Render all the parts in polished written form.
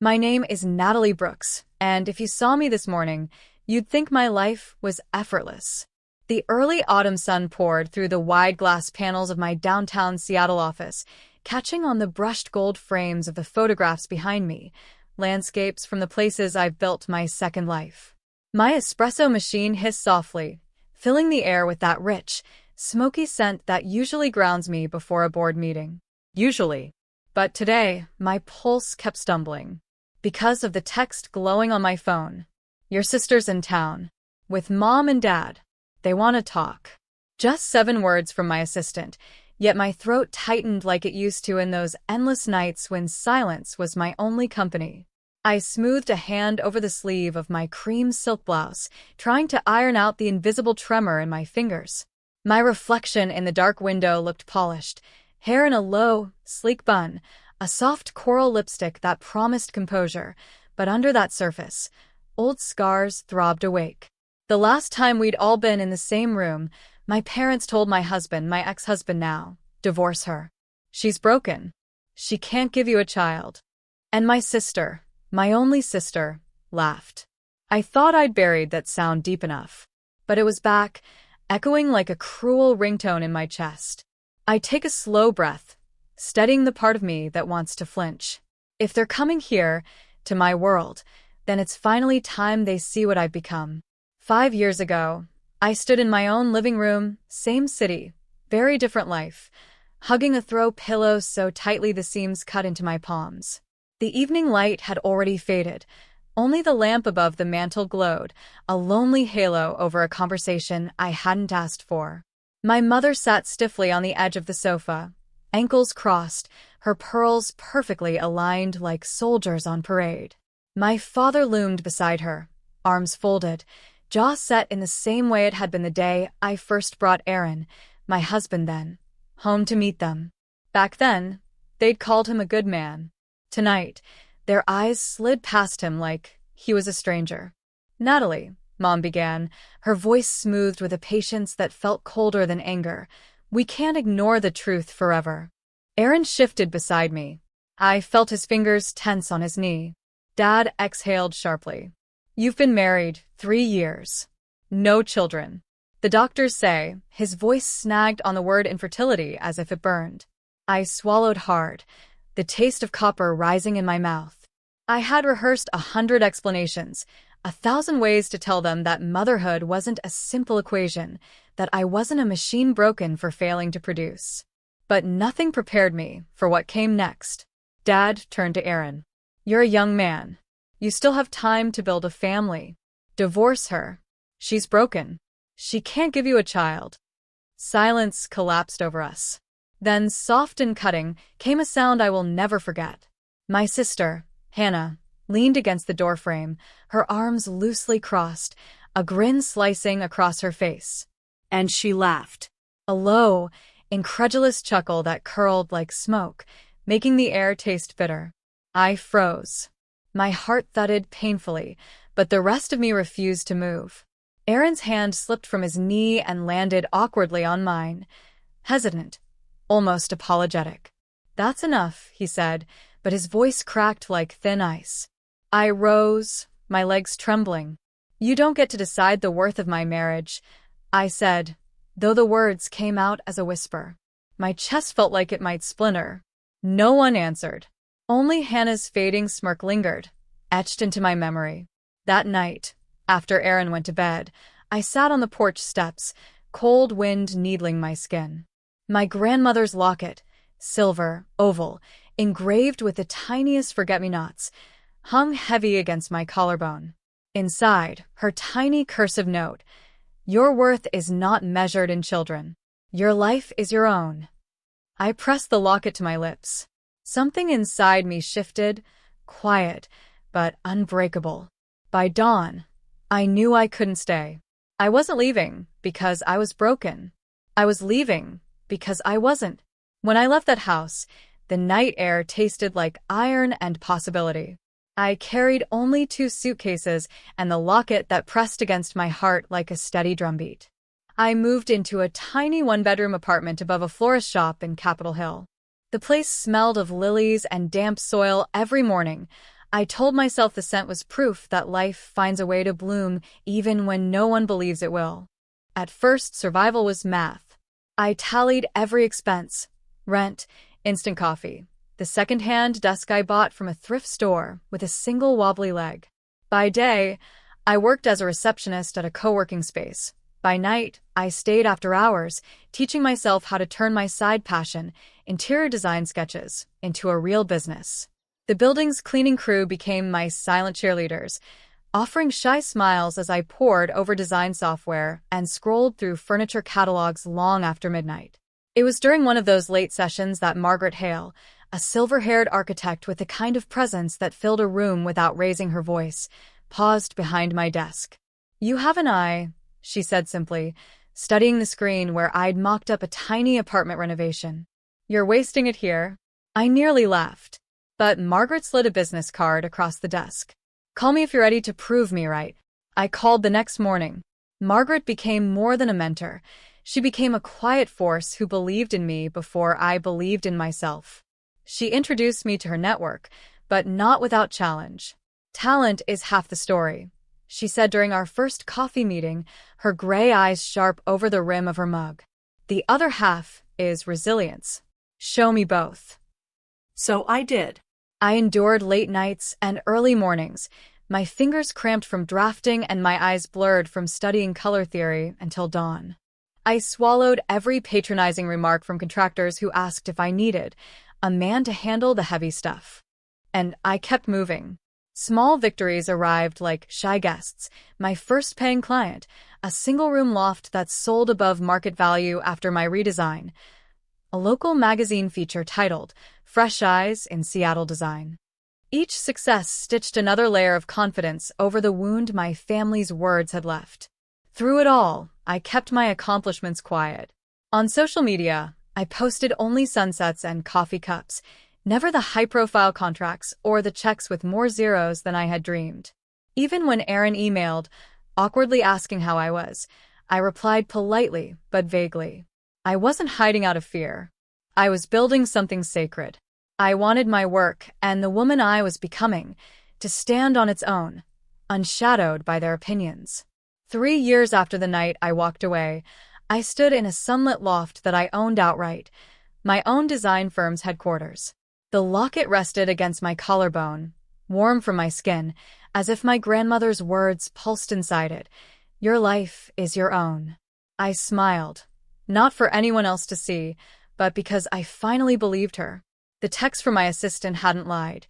My name is Natalie Brooks, and if you saw me this morning, you'd think my life was effortless. The early autumn sun poured through the wide glass panels of my downtown Seattle office, catching on the brushed gold frames of the photographs behind me, landscapes from the places I've built my second life. My espresso machine hissed softly, filling the air with that rich, smoky scent that usually grounds me before a board meeting. Usually. But today, my pulse kept stumbling. Because of the text glowing on my phone. Your sister's in town. With Mom and Dad. They want to talk. Just 7 words from my assistant, yet my throat tightened like it used to in those endless nights when silence was my only company. I smoothed a hand over the sleeve of my cream silk blouse, trying to iron out the invisible tremor in my fingers. My reflection in the dark window looked polished, hair in a low, sleek bun, a soft coral lipstick that promised composure, but under that surface, old scars throbbed awake. The last time we'd all been in the same room, my parents told my husband, my ex-husband now, divorce her. She's broken. She can't give you a child. And my sister, my only sister, laughed. I thought I'd buried that sound deep enough. But it was back, echoing like a cruel ringtone in my chest. I take a slow breath, steadying the part of me that wants to flinch. If they're coming here, to my world, then it's finally time they see what I've become. 5 years ago, I stood in my own living room, same city, very different life, hugging a throw pillow so tightly the seams cut into my palms. The evening light had already faded. Only the lamp above the mantel glowed, a lonely halo over a conversation I hadn't asked for. My mother sat stiffly on the edge of the sofa, ankles crossed, her pearls perfectly aligned like soldiers on parade. My father loomed beside her, arms folded, jaw set in the same way it had been the day I first brought Aaron, my husband then, home to meet them. Back then, they'd called him a good man. Tonight, their eyes slid past him like he was a stranger. Natalie, Mom began, her voice smoothed with a patience that felt colder than anger. We can't ignore the truth forever. Aaron shifted beside me. I felt his fingers tense on his knee. Dad exhaled sharply. You've been married 3 years. No children. The doctors say, his voice snagged on the word infertility as if it burned. I swallowed hard, the taste of copper rising in my mouth. I had rehearsed 100 explanations, 1,000 ways to tell them that motherhood wasn't a simple equation, that I wasn't a machine broken for failing to produce. But nothing prepared me for what came next. Dad turned to Aaron. You're a young man. You still have time to build a family. Divorce her. She's broken. She can't give you a child. Silence collapsed over us. Then, soft and cutting, came a sound I will never forget. My sister, Hannah, leaned against the doorframe, her arms loosely crossed, a grin slicing across her face. And she laughed. A low, incredulous chuckle that curled like smoke, making the air taste bitter. I froze. My heart thudded painfully, but the rest of me refused to move. Aaron's hand slipped from his knee and landed awkwardly on mine. Hesitant, almost apologetic. That's enough, he said, but his voice cracked like thin ice. I rose, my legs trembling. You don't get to decide the worth of my marriage, I said, though the words came out as a whisper. My chest felt like it might splinter. No one answered. Only Hannah's fading smirk lingered, etched into my memory. That night, after Aaron went to bed, I sat on the porch steps, cold wind needling my skin. My grandmother's locket, silver, oval, engraved with the tiniest forget-me-nots, hung heavy against my collarbone. Inside, her tiny cursive note, your worth is not measured in children. Your life is your own. I pressed the locket to my lips. Something inside me shifted, quiet, but unbreakable. By dawn, I knew I couldn't stay. I wasn't leaving because I was broken. I was leaving because I wasn't. When I left that house, the night air tasted like iron and possibility. I carried only 2 suitcases and the locket that pressed against my heart like a steady drumbeat. I moved into a tiny 1-bedroom apartment above a florist shop in Capitol Hill. The place smelled of lilies and damp soil every morning, I told myself the scent was proof that life finds a way to bloom even when no one believes it will. At first, survival was math. I tallied every expense: rent, instant coffee, the second-hand desk I bought from a thrift store with a single wobbly leg. By day, I worked as a receptionist at a co-working space. By night, I stayed after hours, teaching myself how to turn my side passion, interior design sketches, into a real business. The building's cleaning crew became my silent cheerleaders, offering shy smiles as I pored over design software and scrolled through furniture catalogs long after midnight. It was during one of those late sessions that Margaret Hale, a silver-haired architect with the kind of presence that filled a room without raising her voice, paused behind my desk. "You have an eye," she said simply, studying the screen where I'd mocked up a tiny apartment renovation. "You're wasting it here." I nearly laughed, but Margaret slid a business card across the desk. "Call me if you're ready to prove me right." I called the next morning. Margaret became more than a mentor. She became a quiet force who believed in me before I believed in myself. She introduced me to her network, but not without challenge. "Talent is half the story," she said during our first coffee meeting, her gray eyes sharp over the rim of her mug. "The other half is resilience. Show me both." So I did. I endured late nights and early mornings, my fingers cramped from drafting and my eyes blurred from studying color theory until dawn. I swallowed every patronizing remark from contractors who asked if I needed a man to handle the heavy stuff. And I kept moving. Small victories arrived like shy guests, my first paying client, a single-room loft that sold above market value after my redesign, a local magazine feature titled "Fresh Eyes in Seattle Design." Each success stitched another layer of confidence over the wound my family's words had left. Through it all, I kept my accomplishments quiet. On social media, I posted only sunsets and coffee cups, never the high-profile contracts or the checks with more zeros than I had dreamed. Even when Aaron emailed, awkwardly asking how I was, I replied politely but vaguely. I wasn't hiding out of fear. I was building something sacred. I wanted my work and the woman I was becoming to stand on its own, unshadowed by their opinions. 3 years after the night I walked away, I stood in a sunlit loft that I owned outright, my own design firm's headquarters. The locket rested against my collarbone, warm from my skin, as if my grandmother's words pulsed inside it. "Your life is your own." I smiled, not for anyone else to see, but because I finally believed her. The text from my assistant hadn't lied.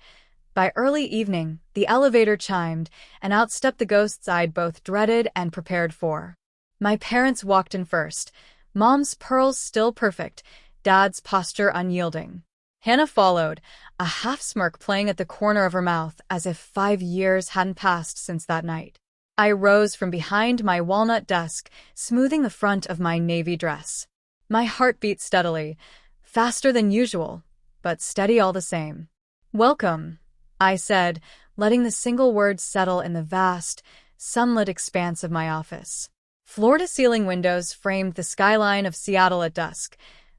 By early evening, the elevator chimed, and out stepped the ghosts I'd both dreaded and prepared for. My parents walked in first, Mom's pearls still perfect, Dad's posture unyielding. Hannah followed, a half-smirk playing at the corner of her mouth as if 5 years hadn't passed since that night. I rose from behind my walnut desk, smoothing the front of my navy dress. My heart beat steadily, faster than usual, but steady all the same. "Welcome," I said, letting the single word settle in the vast, sunlit expanse of my office. Floor-to-ceiling windows framed the skyline of Seattle at dusk,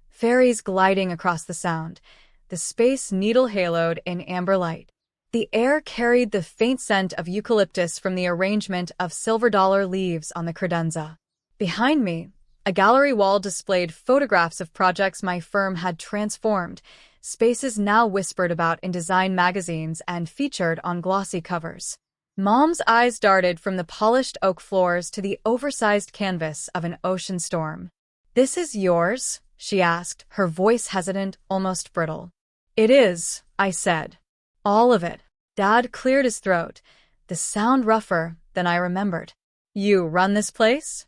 ferries gliding across the Sound, the space needle-haloed in amber light. The air carried the faint scent of eucalyptus from the arrangement of silver dollar leaves on the credenza. Behind me, a gallery wall displayed photographs of projects my firm had transformed, spaces now whispered about in design magazines and featured on glossy covers. Mom's eyes darted from the polished oak floors to the oversized canvas of an ocean storm. "This is yours?" she asked, her voice hesitant, almost brittle. "It is," I said. "All of it." Dad cleared his throat, the sound rougher than I remembered. "You run this place?"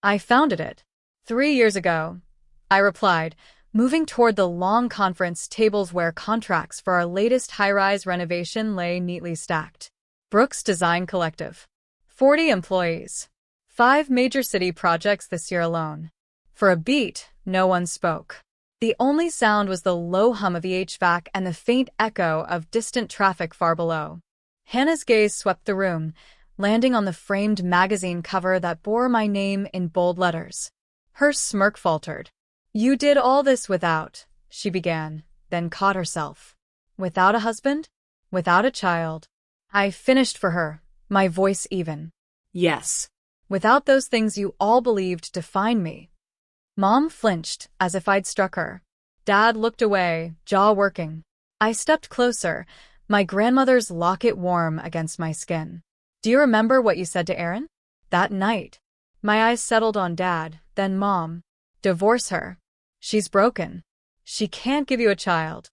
"I founded it 3 years ago," I replied, moving toward the long conference tables where contracts for our latest high-rise renovation lay neatly stacked. Brooks Design Collective. 40 employees. 5 major city projects this year alone. For a beat, no one spoke. The only sound was the low hum of the HVAC and the faint echo of distant traffic far below. Hannah's gaze swept the room, landing on the framed magazine cover that bore my name in bold letters. Her smirk faltered. "You did all this without," she began, then caught herself. "Without a husband? Without a child? I finished for her, my voice even. Yes. Without those things you all believed defined me. Mom flinched, as if I'd struck her. Dad looked away, jaw working. I stepped closer, my grandmother's locket warm against my skin. Do you remember what you said to Erin? That night. My eyes settled on Dad, then Mom. Divorce her. She's broken. She can't give you a child.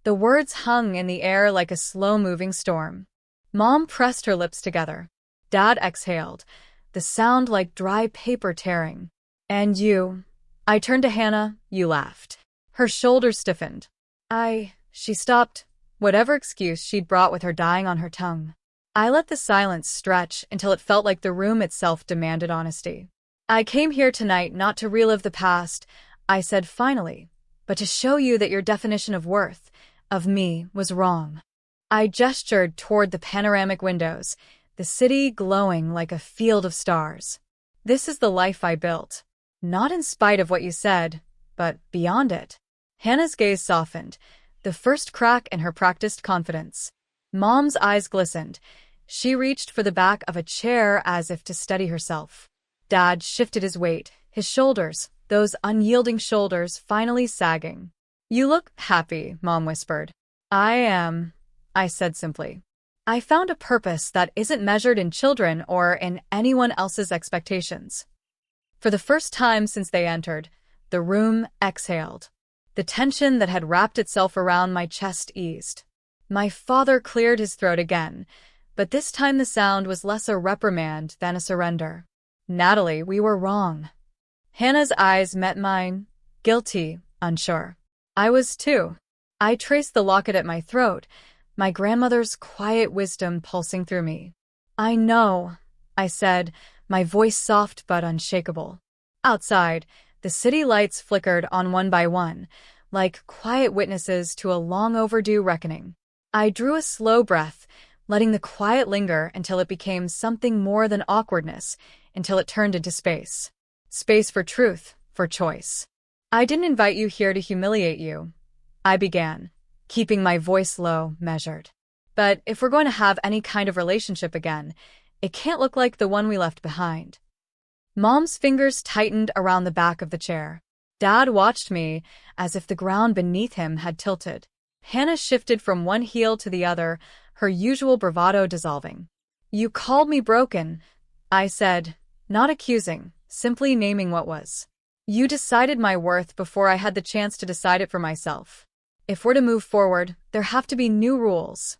The words hung in the air like a slow-moving storm. Mom pressed her lips together. Dad exhaled, the sound like dry paper tearing. And you. I turned to Hannah, you laughed. Her shoulders stiffened. She stopped, whatever excuse she'd brought with her dying on her tongue. I let the silence stretch until it felt like the room itself demanded honesty. I came here tonight not to relive the past, I said finally, but to show you that your definition of worth, of me, was wrong. I gestured toward the panoramic windows, the city glowing like a field of stars. This is the life I built. Not in spite of what you said, but beyond it. Hannah's gaze softened, the first crack in her practiced confidence. Mom's eyes glistened. She reached for the back of a chair as if to steady herself. Dad shifted his weight, his shoulders, those unyielding shoulders finally sagging. You look happy, Mom whispered. I am, I said simply. I found a purpose that isn't measured in children or in anyone else's expectations. For the first time since they entered, the room exhaled. The tension that had wrapped itself around my chest eased. My father cleared his throat again, but this time the sound was less a reprimand than a surrender. Natalie, we were wrong. Hannah's eyes met mine, guilty, unsure. I was too. I traced the locket at my throat, my grandmother's quiet wisdom pulsing through me. I know, I said, my voice soft but unshakable. Outside, the city lights flickered on one by one, like quiet witnesses to a long-overdue reckoning. I drew a slow breath, letting the quiet linger until it became something more than awkwardness, until it turned into space. Space for truth, for choice. I didn't invite you here to humiliate you, I began, keeping my voice low, measured. But if we're going to have any kind of relationship again, it can't look like the one we left behind. Mom's fingers tightened around the back of the chair. Dad watched me as if the ground beneath him had tilted. Hannah shifted from one heel to the other, her usual bravado dissolving. You called me broken, I said, not accusing, simply naming what was. You decided my worth before I had the chance to decide it for myself. If we're to move forward, there have to be new rules.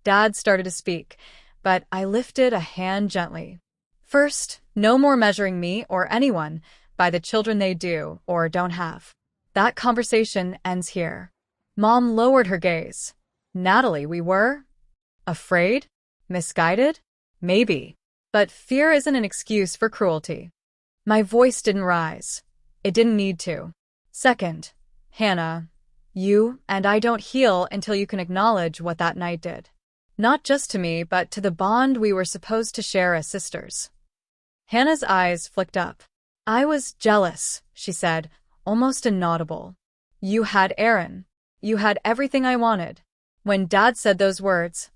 Dad started to speak, but I lifted a hand gently. First, no more measuring me or anyone by the children they do or don't have. That conversation ends here. Mom lowered her gaze. Natalie, we were? Afraid? Misguided? Maybe. But fear isn't an excuse for cruelty. My voice didn't rise. It didn't need to. Second, Hannah, you and I don't heal until you can acknowledge what that night did. Not just to me, but to the bond we were supposed to share as sisters. Hannah's eyes flicked up. I was jealous, she said, almost inaudible. You had Erin. You had everything I wanted. When Dad said those words,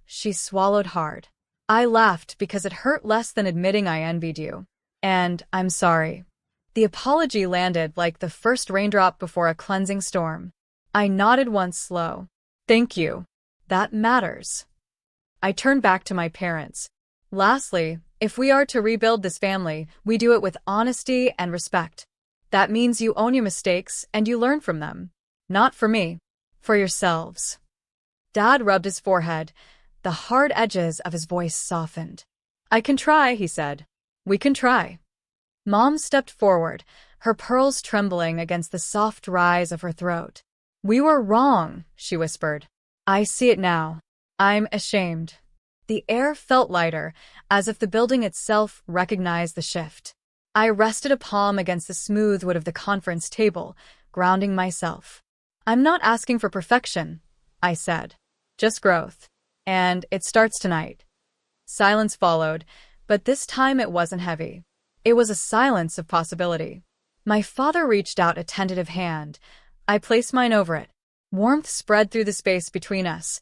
she swallowed hard. I laughed because it hurt less than admitting I envied you. And I'm sorry. The apology landed like the first raindrop before a cleansing storm. I nodded once slow. Thank you. That matters. I turned back to my parents. Lastly, if we are to rebuild this family, we do it with honesty and respect. That means you own your mistakes and you learn from them. Not for me, for yourselves. Dad rubbed his forehead. The hard edges of his voice softened. I can try, he said. We can try. Mom stepped forward, her pearls trembling against the soft rise of her throat. We were wrong, she whispered. I see it now. I'm ashamed. The air felt lighter, as if the building itself recognized the shift. I rested a palm against the smooth wood of the conference table, grounding myself. I'm not asking for perfection, I said. Just growth. And it starts tonight. Silence followed, but this time it wasn't heavy. It was a silence of possibility. My father reached out a tentative hand. I placed mine over it. Warmth spread through the space between us.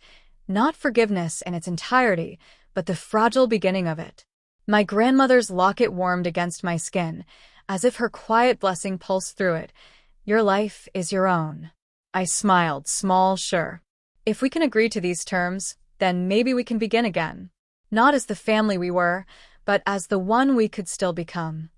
Not forgiveness in its entirety, but the fragile beginning of it. My grandmother's locket warmed against my skin, as if her quiet blessing pulsed through it. Your life is your own. I smiled, small, sure. If we can agree to these terms, then maybe we can begin again. Not as the family we were, but as the one we could still become.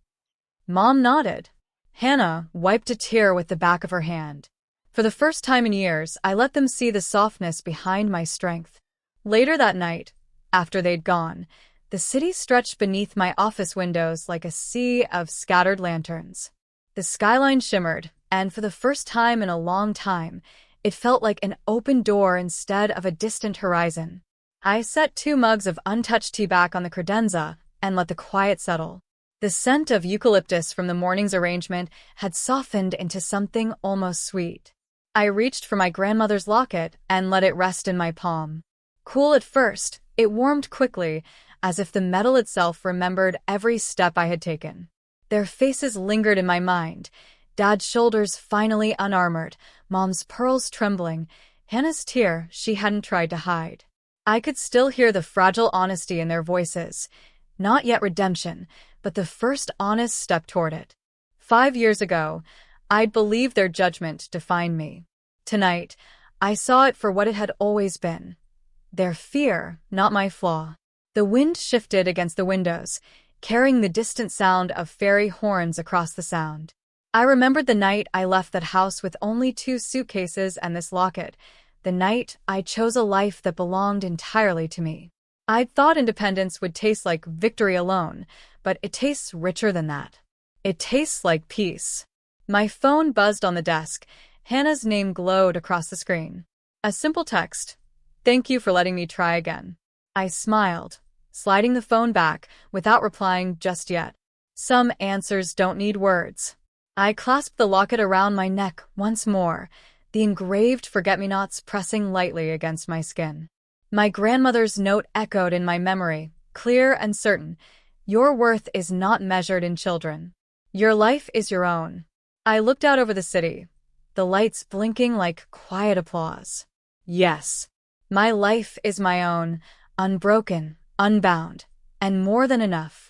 Mom nodded. Hannah wiped a tear with the back of her hand. For the first time in years, I let them see the softness behind my strength. Later that night, after they'd gone, the city stretched beneath my office windows like a sea of scattered lanterns. The skyline shimmered, and for the first time in a long time, it felt like an open door instead of a distant horizon. I set 2 mugs of untouched tea back on the credenza and let the quiet settle. The scent of eucalyptus from the morning's arrangement had softened into something almost sweet. I reached for my grandmother's locket and let it rest in my palm. Cool at first, it warmed quickly, as if the metal itself remembered every step I had taken. Their faces lingered in my mind, Dad's shoulders finally unarmored, Mom's pearls trembling, Hannah's tear she hadn't tried to hide. I could still hear the fragile honesty in their voices. Not yet redemption, but the first honest step toward it. 5 years ago, I'd believed their judgment defined me. Tonight, I saw it for what it had always been. Their fear, not my flaw. The wind shifted against the windows, carrying the distant sound of fairy horns across the sound. I remembered the night I left that house with only 2 suitcases and this locket, the night I chose a life that belonged entirely to me. I'd thought independence would taste like victory alone, but it tastes richer than that. It tastes like peace. My phone buzzed on the desk. Hannah's name glowed across the screen. A simple text. Thank you for letting me try again. I smiled, sliding the phone back without replying just yet. Some answers don't need words. I clasped the locket around my neck once more, the engraved forget-me-nots pressing lightly against my skin. My grandmother's note echoed in my memory, clear and certain. Your worth is not measured in children. Your life is your own. I looked out over the city, the lights blinking like quiet applause. Yes, my life is my own, unbroken, unbound, and more than enough.